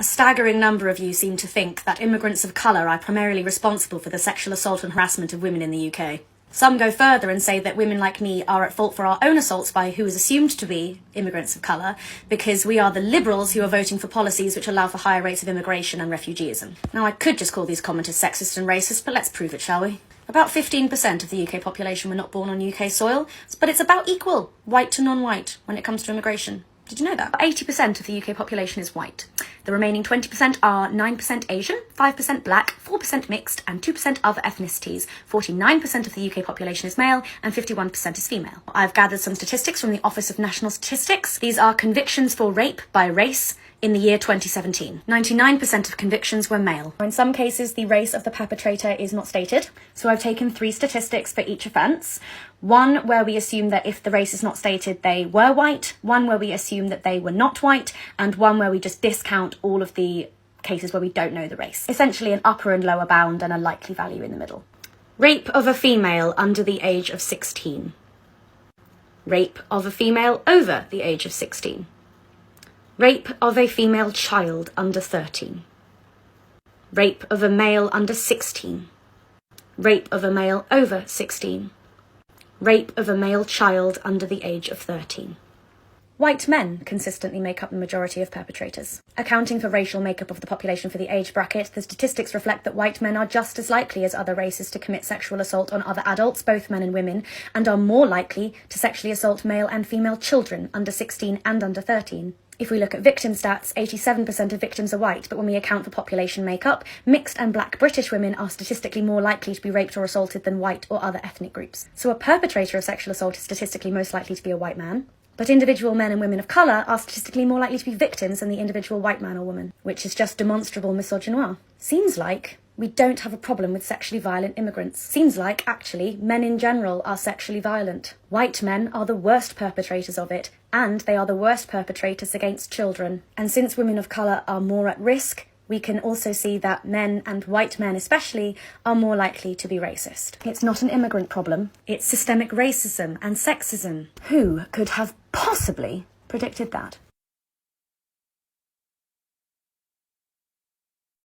A staggering number of you seem to think that immigrants of colour are primarily responsible for the sexual assault and harassment of women in the UK. Some go further and say that women like me are at fault for our own assaults by who is assumed to be immigrants of colour, because we are the liberals who are voting for policies which allow for higher rates of immigration and refugeeism. Now, I could just call these commenters sexist and racist, but let's prove it, shall we? About 15% of the UK population were not born on UK soil, but it's about equal, white to non-white, when it comes to immigration. Did you know that? 80% of the UK population is white. The remaining 20% are 9% Asian, 5% black, 4% mixed, and 2% other ethnicities. 49% of the UK population is male, and 51% is female. I've gathered some statistics from the Office of National Statistics. These are convictions for rape by race in the year 2017. 99% of convictions were male. In some cases, the race of the perpetrator is not stated. So I've taken 3 statistics for each offence. One where we assume that if the race is not stated, they were white. One where we assume that they were not white. And one where we just discount all of the cases where we don't know the race. Essentially an upper and lower bound and a likely value in the middle. Rape of a female under the age of 16. Rape of a female over the age of 16. Rape of a female child under 13. Rape of a male under 16. Rape of a male over 16. Rape of a male child under the age of 13. White men consistently make up the majority of perpetrators. Accounting for racial makeup of the population for the age bracket, the statistics reflect that white men are just as likely as other races to commit sexual assault on other adults, both men and women, and are more likely to sexually assault male and female children under 16 and under 13. If we look at victim stats, 87% of victims are white, but when we account for population makeup, mixed and black British women are statistically more likely to be raped or assaulted than white or other ethnic groups. So a perpetrator of sexual assault is statistically most likely to be a white man. But individual men and women of colour are statistically more likely to be victims than the individual white man or woman, which is just demonstrable misogynoir. Seems like we don't have a problem with sexually violent immigrants. Seems like, actually, men in general are sexually violent. White men are the worst perpetrators of it, and they are the worst perpetrators against children. And since women of colour are more at risk, we can also see that men, and white men especially, are more likely to be racist. It's not an immigrant problem, it's systemic racism and sexism. Who could have possibly predicted that?